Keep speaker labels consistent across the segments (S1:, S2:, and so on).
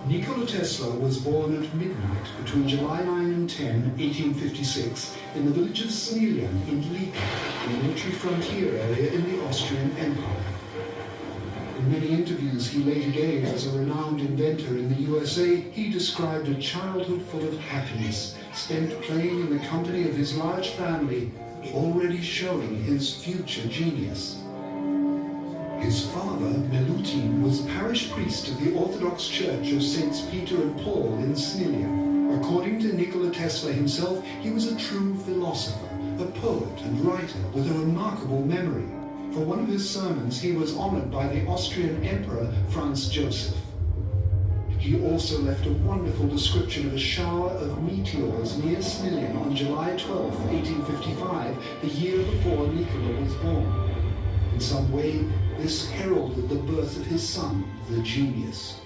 S1: Nikola Tesla was born at midnight between July 9 and 10, 1856, in the village of Smiljan in Lika, the military frontier area in the Austrian Empire. In many interviews he later gave as a renowned inventor in the USA, he described a childhood full of happiness, spent playing in the company of his large family, already showing his future genius. His father, Milutin, was parish priest of the Orthodox Church of Saints Peter and Paul in Smiljan. According to Nikola Tesla himself, he was a true philosopher, a poet and writer with a remarkable memory. For one of his sermons, he was honored by the Austrian Emperor Franz Joseph. He also left a wonderful description of a shower of meteors near Smiljan on July 12, 1855, the year before Nikola was born. In some way, this heralded the birth of his son, the genius.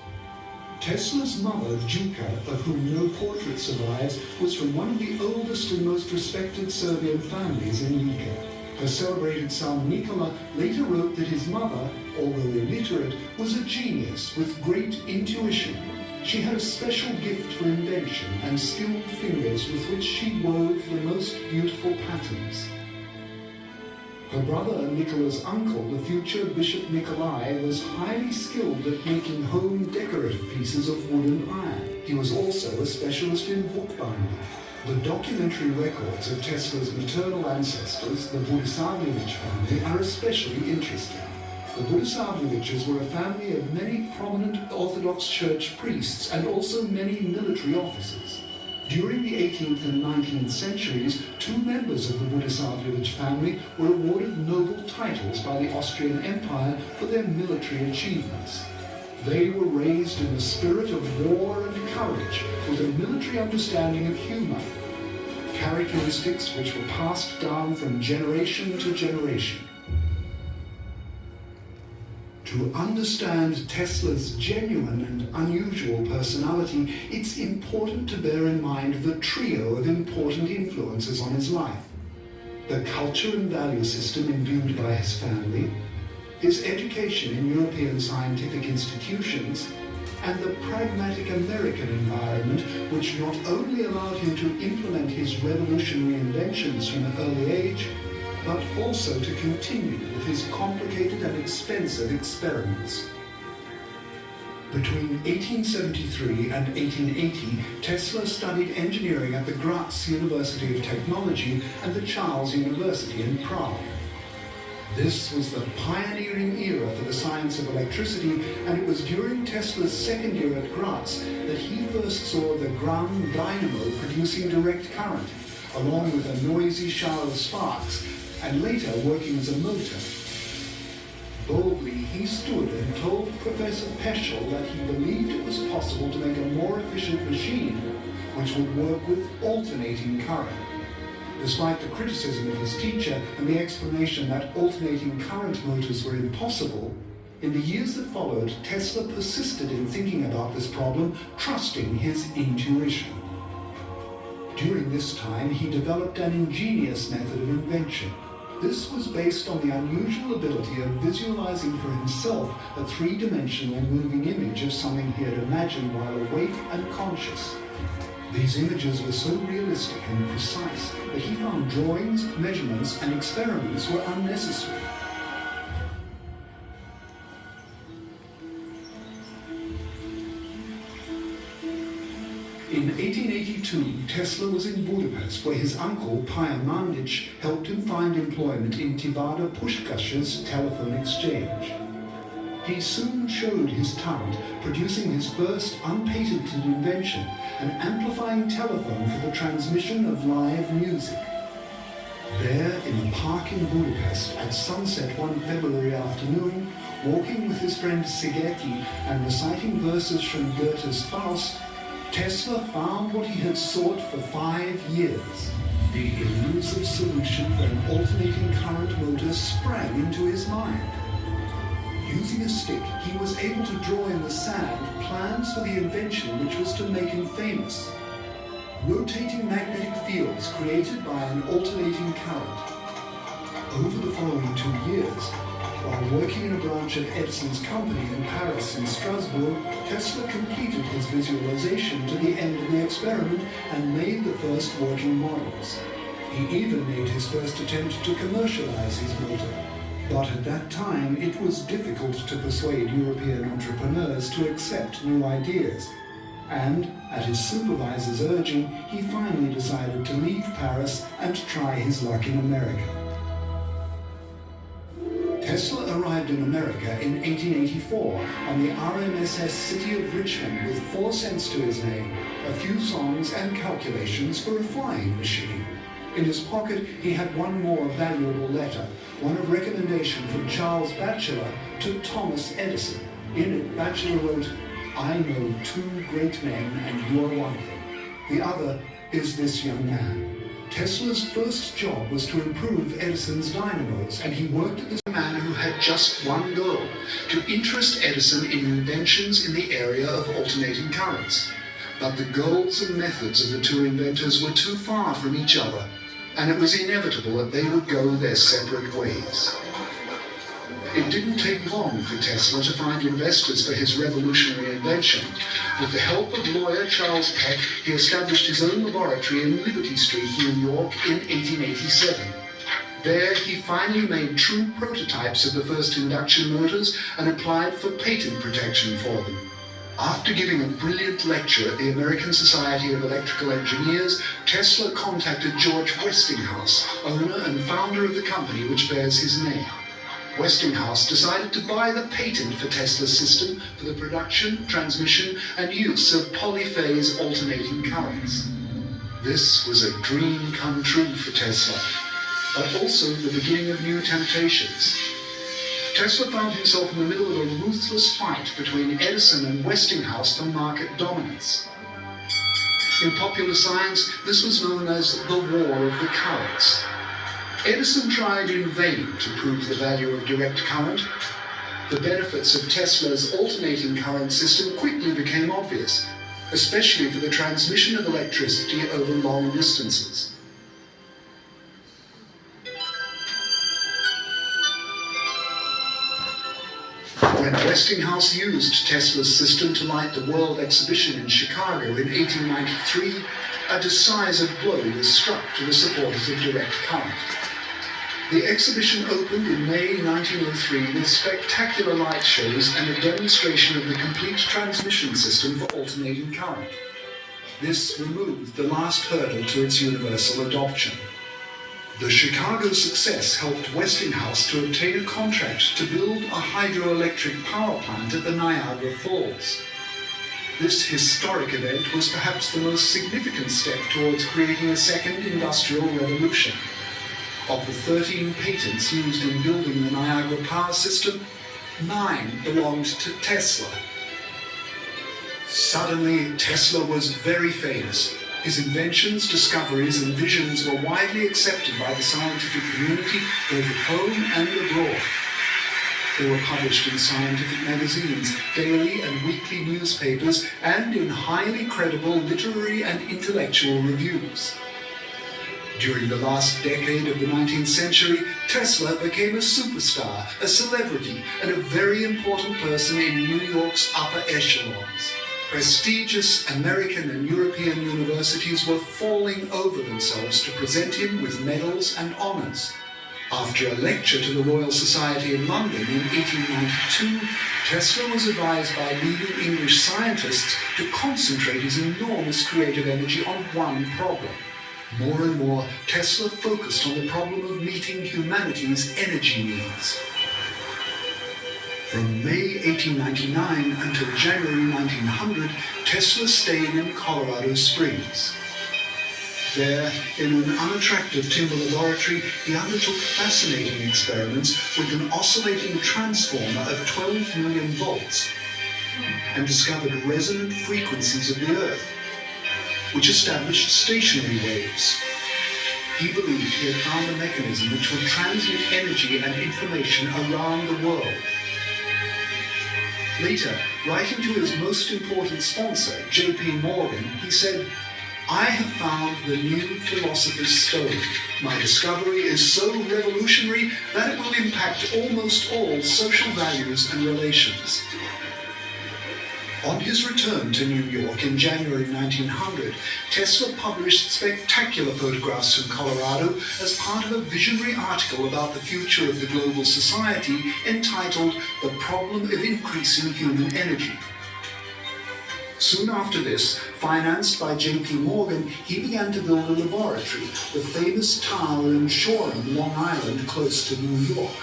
S1: Tesla's mother, Juka, of whom no portrait survives, was from one of the oldest and most respected Serbian families in Lika. Her celebrated son Nikola later wrote that his mother, although illiterate, was a genius with great intuition. She had a special gift for invention and skilled fingers with which she wove the most beautiful patterns. Her brother, Nikola's uncle, the future Bishop Nikolai, was highly skilled at making home decorative pieces of wood and iron. He was also a specialist in bookbinding. The documentary records of Tesla's maternal ancestors, the Borisavljević family, are especially interesting. The Borisavljevićes were a family of many prominent Orthodox Church priests and also many military officers. During the 18th and 19th centuries, two members of the Borisavljević family were awarded noble titles by the Austrian Empire for their military achievements. They were raised in a spirit of war and courage, with a military understanding of humor, characteristics which were passed down from generation to generation. To understand Tesla's genuine and unusual personality, it's important to bear in mind the trio of important influences on his life: the culture and value system imbued by his family, his education in European scientific institutions, and the pragmatic American environment which not only allowed him to implement his revolutionary inventions from an early age, but also to continue with his complicated and expensive experiments. Between 1873 and 1880, Tesla studied engineering at the Graz University of Technology and the Charles University in Prague. This was the pioneering era for the science of electricity, and it was during Tesla's second year at Graz that he first saw the Gramme dynamo producing direct current, along with a noisy shower of sparks, and later working as a motor. Boldly, he stood and told Professor Peschel that he believed it was possible to make a more efficient machine which would work with alternating current. Despite the criticism of his teacher and the explanation that alternating current motors were impossible, in the years that followed, Tesla persisted in thinking about this problem, trusting his intuition. During this time, he developed an ingenious method of invention. This was based on the unusual ability of visualizing for himself a three-dimensional moving image of something he had imagined while awake and conscious. These images were so realistic and precise that he found drawings, measurements, and experiments were unnecessary. In 1882, Tesla was in Budapest, where his uncle, Pia Mandic, helped him find employment in Tivada Puskas's telephone exchange. He soon showed his talent, producing his first unpatented invention, an amplifying telephone for the transmission of live music. There, in a park in Budapest, at sunset one February afternoon, walking with his friend Szigeti and reciting verses from Goethe's Faust, Tesla found what he had sought for 5 years. The elusive solution for an alternating current motor sprang into his mind. Using a stick, he was able to draw in the sand plans for the invention which was to make him famous. Rotating magnetic fields created by an alternating current. Over the following 2 years, while working in a branch of Edison's company in Paris and Strasbourg, Tesla completed his visualization to the end of the experiment and made the first working models. He even made his first attempt to commercialize his motor. But at that time, it was difficult to persuade European entrepreneurs to accept new ideas. And, at his supervisor's urging, he finally decided to leave Paris and try his luck in America. Tesla arrived in America in 1884 on the RMSS City of Richmond with 4 cents to his name, a few songs and calculations for a flying machine. In his pocket, he had one more valuable letter, one of recommendation from Charles Batchelor to Thomas Edison. In it, Batchelor wrote, "I know 2 great men and you are one of them. The other is this young man." Tesla's first job was to improve Edison's dynamos, and he worked at this man who had just one goal, to interest Edison in inventions in the area of alternating currents. But the goals and methods of the 2 inventors were too far from each other, and it was inevitable that they would go their separate ways. It didn't take long for Tesla to find investors for his revolutionary invention. With the help of lawyer Charles Peck, he established his own laboratory in Liberty Street, New York, in 1887. There, he finally made true prototypes of the first induction motors and applied for patent protection for them. After giving a brilliant lecture at the American Society of Electrical Engineers, Tesla contacted George Westinghouse, owner and founder of the company which bears his name. Westinghouse decided to buy the patent for Tesla's system for the production, transmission, and use of polyphase alternating currents. This was a dream come true for Tesla, but also the beginning of new temptations. Tesla found himself in the middle of a ruthless fight between Edison and Westinghouse for market dominance. In popular science, this was known as the War of the Currents. Edison tried in vain to prove the value of direct current. The benefits of Tesla's alternating current system quickly became obvious, especially for the transmission of electricity over long distances. When Westinghouse used Tesla's system to light the World Exhibition in Chicago in 1893, a decisive blow was struck to the supporters of direct current. The exhibition opened in May 1903 with spectacular light shows and a demonstration of the complete transmission system for alternating current. This removed the last hurdle to its universal adoption. The Chicago success helped Westinghouse to obtain a contract to build a hydroelectric power plant at the Niagara Falls. This historic event was perhaps the most significant step towards creating a second industrial revolution. Of the 13 patents used in building the Niagara power system, 9 belonged to Tesla. Suddenly, Tesla was very famous. His inventions, discoveries, and visions were widely accepted by the scientific community, both at home and abroad. They were published in scientific magazines, daily and weekly newspapers, and in highly credible literary and intellectual reviews. During the last decade of the 19th century, Tesla became a superstar, a celebrity, and a very important person in New York's upper echelons. Prestigious American and European universities were falling over themselves to present him with medals and honors. After a lecture to the Royal Society in London in 1892, Tesla was advised by leading English scientists to concentrate his enormous creative energy on one problem. More and more, Tesla focused on the problem of meeting humanity's energy needs. From May 1899 until January 1900, Tesla stayed in Colorado Springs. There, in an unattractive timber laboratory, he undertook fascinating experiments with an oscillating transformer of 12 million volts and discovered resonant frequencies of the Earth, which established stationary waves. He believed he had found a mechanism which would transmit energy and information around the world. Later, writing to his most important sponsor, J.P. Morgan, he said, I have found the new philosopher's stone. My discovery is so revolutionary that it will impact almost all social values and relations. On his return to New York in January 1900, Tesla published spectacular photographs from Colorado as part of a visionary article about the future of the global society entitled "The Problem of Increasing Human Energy." Soon after this, financed by J.P. Morgan, he began to build a laboratory, the famous tower in Shoreham, Long Island, close to New York.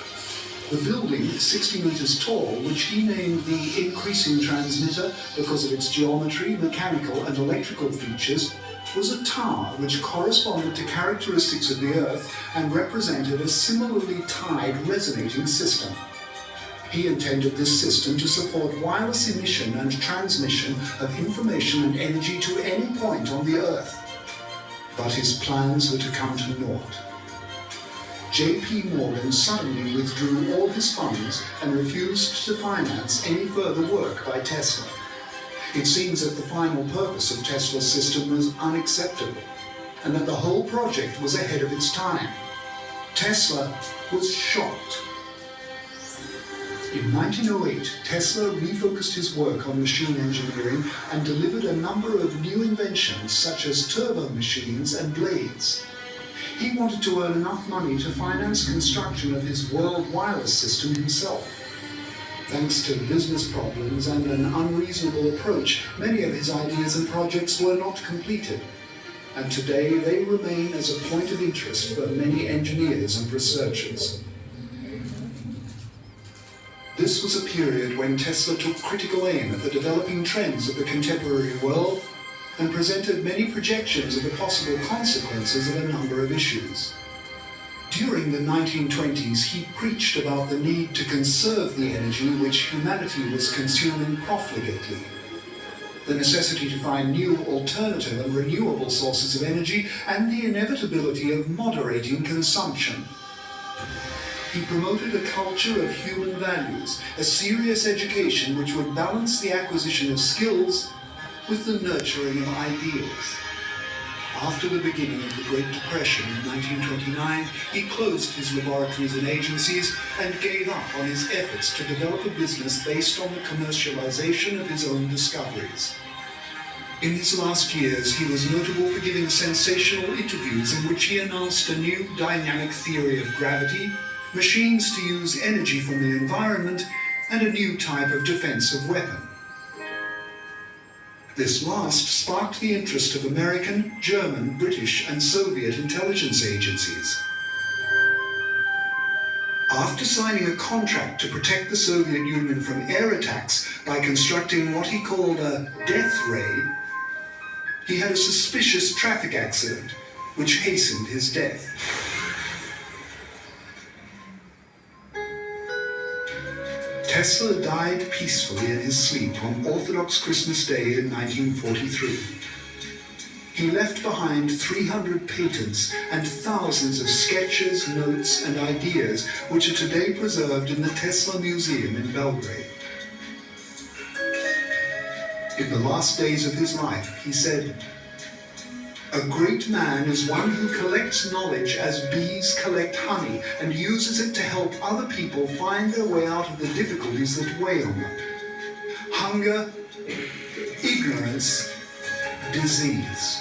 S1: The building, 60 meters tall, which he named the Increasing Transmitter because of its geometry, mechanical and electrical features, was a tower which corresponded to characteristics of the Earth and represented a similarly tied resonating system. He intended this system to support wireless emission and transmission of information and energy to any point on the Earth. But his plans were to come to naught. J.P. Morgan suddenly withdrew all his funds and refused to finance any further work by Tesla. It seems that the final purpose of Tesla's system was unacceptable, and that the whole project was ahead of its time. Tesla was shocked. In 1908, Tesla refocused his work on machine engineering and delivered a number of new inventions such as turbo machines and blades. He wanted to earn enough money to finance construction of his world wireless system himself. Thanks to business problems and an unreasonable approach, many of his ideas and projects were not completed, and today they remain as a point of interest for many engineers and researchers. This was a period when Tesla took critical aim at the developing trends of the contemporary world and presented many projections of the possible consequences of a number of issues. During the 1920s, he preached about the need to conserve the energy which humanity was consuming profligately, the necessity to find new alternative and renewable sources of energy, and the inevitability of moderating consumption. He promoted a culture of human values, a serious education which would balance the acquisition of skills with the nurturing of ideals. After the beginning of the Great Depression in 1929, he closed his laboratories and agencies and gave up on his efforts to develop a business based on the commercialization of his own discoveries. In his last years, he was notable for giving sensational interviews in which he announced a new dynamic theory of gravity, machines to use energy from the environment, and a new type of defensive weapon. This last sparked the interest of American, German, British, and Soviet intelligence agencies. After signing a contract to protect the Soviet Union from air attacks by constructing what he called a death ray, he had a suspicious traffic accident which hastened his death. Tesla died peacefully in his sleep on Orthodox Christmas Day in 1943. He left behind 300 patents and thousands of sketches, notes, and ideas which are today preserved in the Tesla Museum in Belgrade. In the last days of his life, he said, "A great man is one who collects knowledge as bees collect honey and uses it to help other people find their way out of the difficulties that weigh on them. Hunger, ignorance, disease."